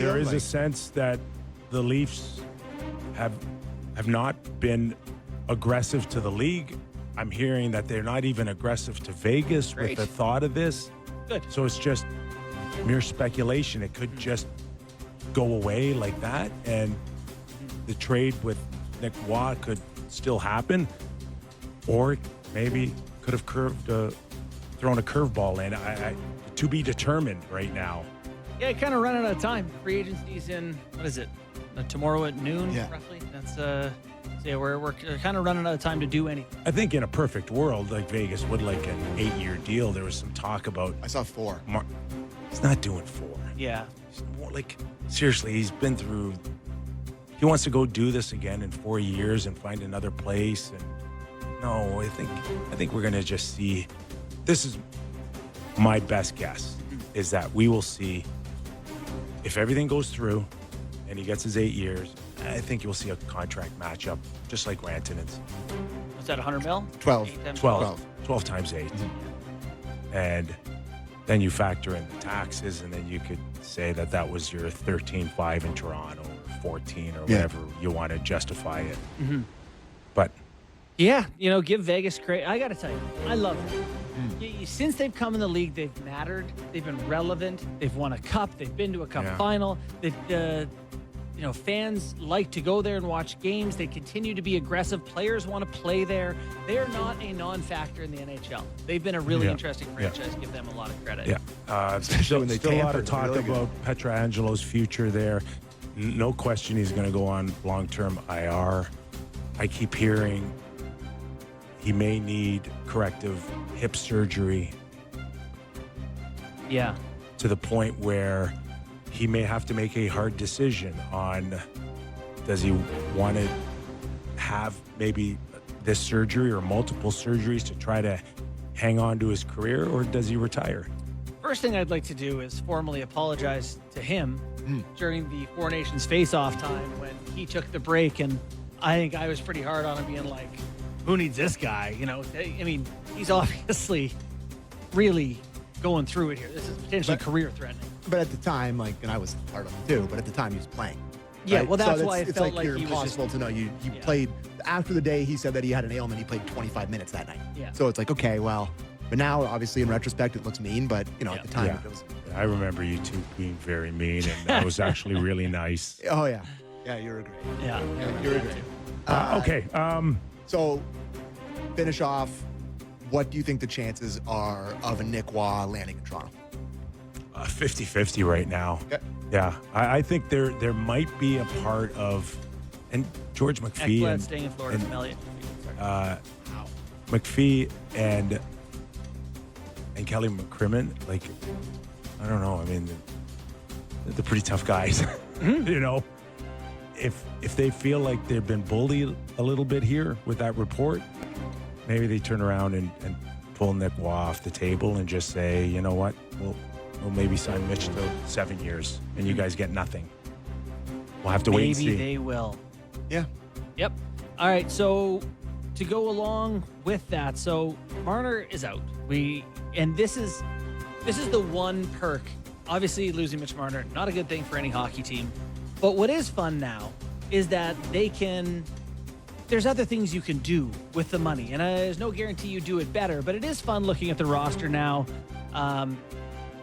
there is a sense that the Leafs have not been aggressive to the league. I'm hearing that they're not even aggressive to Vegas Great. with the thought of this. Good. So it's just mere speculation. It could just go away like that, and the trade with Nick Waugh could still happen, or maybe could have thrown a curveball in. To be determined right now. Yeah, kind of running out of time. Free agency's in, what is it? Tomorrow at noon, Yeah. roughly? That's, so yeah, we're kind of running out of time to do anything. I think in a perfect world, like Vegas would like an 8-year deal. There was some talk about. I saw 4. He's not doing 4. Yeah. He's more like, seriously, he's been through. He wants to go do this again in 4 years and find another place. And no, I think we're gonna just see. This is my best guess is that we will see if everything goes through and he gets his 8 years. I think you'll see a contract matchup just like Rantanen's. Was that 100 mil? 12. 8 times 12 times 8. And then you factor in the taxes, and then you could say that was your 13-5 in Toronto, or 14, or whatever you want to justify it. Mm-hmm. But yeah, give Vegas credit. I got to tell you, I love it. Since they've come in the league, they've mattered. They've been relevant. They've won a cup. They've been to a cup final. They've, fans like to go there and watch games. They continue to be aggressive. Players want to play there. They're not a non-factor in the NHL. They've been a really interesting franchise. Give them a lot of credit. Yeah, Especially when they still a lot tampered, of talk really about Petrangelo's future there. No question he's going to go on long-term IR. I keep hearing he may need corrective hip surgery. Yeah. To the point where he may have to make a hard decision on does he want to have maybe this surgery or multiple surgeries to try to hang on to his career, or does he retire? First thing I'd like to do is formally apologize to him during the Four Nations face-off time when he took the break, and I think I was pretty hard on him, being like, who needs this guy? I mean, he's obviously really going through it here. This is potentially career-threatening. But at the time, and I was part of it too, but at the time he was playing. Yeah, right? well, that's so why it it's felt like you're he was impossible to know. You played, after the day he said that he had an ailment, he played 25 minutes that night. Yeah. So it's like, okay, well, but now, obviously, in retrospect, it looks mean, but, at the time, it was. I remember you two being very mean, and that was actually really nice. Oh, yeah. Yeah, you were great. Yeah. You were great. Okay. So, finish off. What do you think the chances are of a Nick Waugh landing in Toronto? 50-50 right now. Okay. Yeah. I think there might be a part of, and George McPhee Ekblad staying in Florida from Elliott. McPhee and Kelly McCrimmon, I don't know. I mean, they're pretty tough guys. If they feel like they've been bullied a little bit here with that report, maybe they turn around and pull Nick Waugh off the table and just say, you know what, we'll maybe sign Mitch to 7 years and you guys get nothing. We'll have to wait and see. Maybe they will. Yeah. Yep. All right. So to go along with that, so Marner is out. And this is the one perk. Obviously, losing Mitch Marner, not a good thing for any hockey team. But what is fun now is that there's other things you can do with the money. And there's no guarantee you do it better, but it is fun looking at the roster now.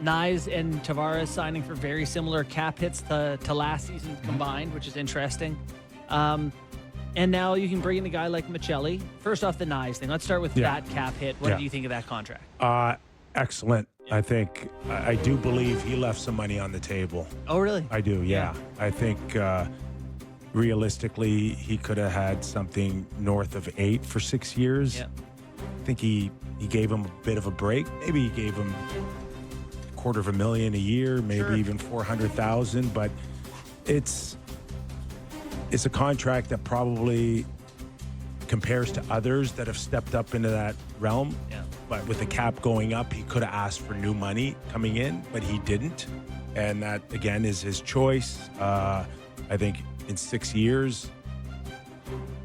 Nyes and Tavares signing for very similar cap hits to last season combined, which is interesting. And now you can bring in a guy like Michelli. First off, the Nyes thing. Let's start with that cap hit. What do you think of that contract? Excellent. I think I do believe he left some money on the table. Oh, really? I do, yeah. I think realistically he could have had something north of 8 for 6 years. Yeah. I think he gave him a bit of a break. Maybe he gave him $250,000 a year, maybe even 400,000. But it's a contract that probably compares to others that have stepped up into that realm. Yeah. But with the cap going up, he could have asked for new money coming in, but he didn't. And that, again, is his choice. I think in 6 years,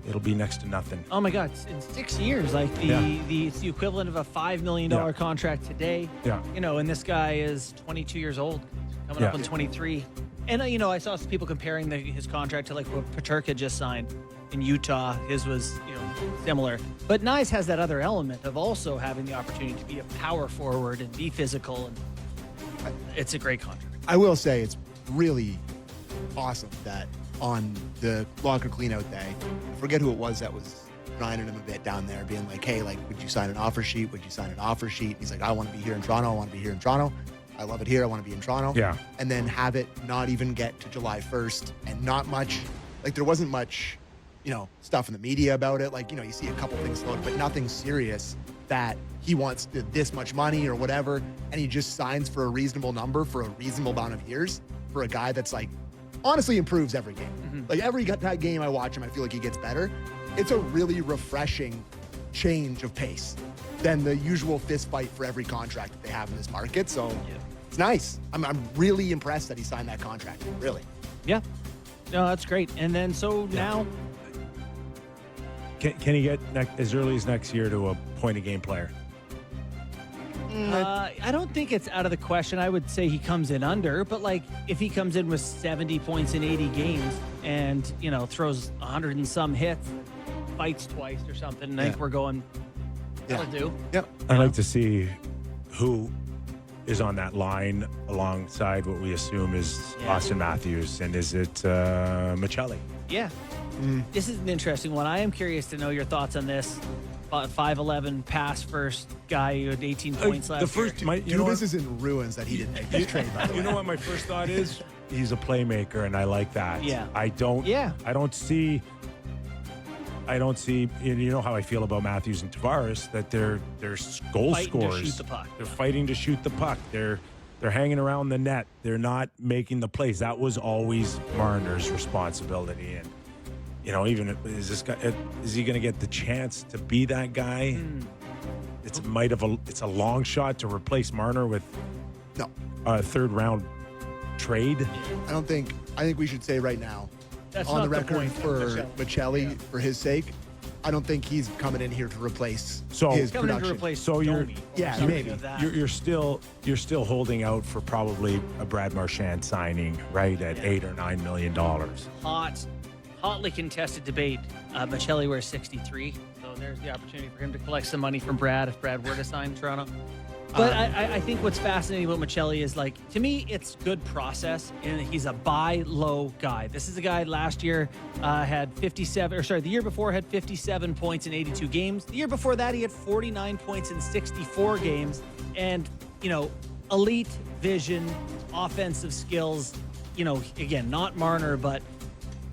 it'll be next to nothing. Oh my God! In 6 years, like it's the equivalent of a $5 million contract today. Yeah. You know, and this guy is 22 years old, coming up on 23. And you know, I saw some people comparing his contract to like what Paterka just signed in Utah. His was similar, but Nyes has that other element of also having the opportunity to be a power forward and be physical, and it's a great contract. I will say it's really awesome that on the locker cleanout day, I forget who it was that was grinding him a bit down there, being like, hey, like, would you sign an offer sheet? Would you sign an offer sheet? And he's like, I want to be here in Toronto. I want to be here in Toronto. I love it here. I want to be in Toronto. Yeah. And then have it not even get to July 1st and not much, like there wasn't much, stuff in the media about it. Like, you see a couple things floated, but nothing serious that he wants this much money or whatever. And he just signs for a reasonable number for a reasonable amount of years for a guy that's like, honestly improves every game. Mm-hmm. Like every game I watch him, I feel like he gets better. It's a really refreshing change of pace than the usual fist fight for every contract that they have in this market. So it's nice. I'm really impressed that he signed that contract. Really. Yeah. No, that's great. And then now. Can he get as early as next year to a point a game player? I don't think it's out of the question. I would say he comes in under, but like if he comes in with 70 points in 80 games and, throws 100 and some hits, fights twice or something, I think we're going, that'll do. Yep. I'd like to see who is on that line alongside what we assume is Austin Matthews, and is it Michelli? Yeah. This is an interesting one. I am curious to know your thoughts on this. 5'11" pass first guy who had 18 points last year. This is in ruins that he didn't make this trade, by the way. You know what my first thought is? He's a playmaker, and I like that. Yeah. I don't see, you know how I feel about Matthews and Tavares, that they're goal Fighting scorers. to shoot the puck. They're fighting to shoot the puck. They're hanging around the net. They're not making the plays. That was always Marner's responsibility. And even is he going to get the chance to be that guy? It's a long shot to replace Marner with a third round trade. I think we should say right now, That's on not the record point for Michelli, for his sake, I don't think he's coming in here to replace his Coming in production. to replace So you're- Domi. Yeah, Something maybe. of that. You're still holding out for probably a Brad Marchand signing, right, at $8 or $9 million. Hotly contested debate. Michelli wears 63, so there's the opportunity for him to collect some money from Brad if Brad were to sign Toronto. But I think what's fascinating about Michelli is, like, to me, it's good process, and he's a buy low guy. This is a guy last year the year before had 57 points in 82 games. The year before that, he had 49 points in 64 games, and elite vision, offensive skills. Again, not Marner, but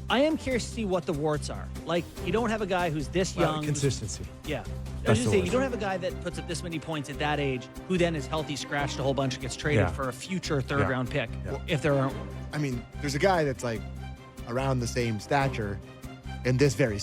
I am curious to see what the warts are. Like, you don't have a guy who's this young. Consistency. Yeah. I was That's just the saying, worst. you don't have a guy that puts up this many points at that age, who then is healthy, scratched a whole bunch, and gets traded Yeah. for a future third-round pick, Yeah. if there aren't. I mean, there's a guy that's like around the same stature in this very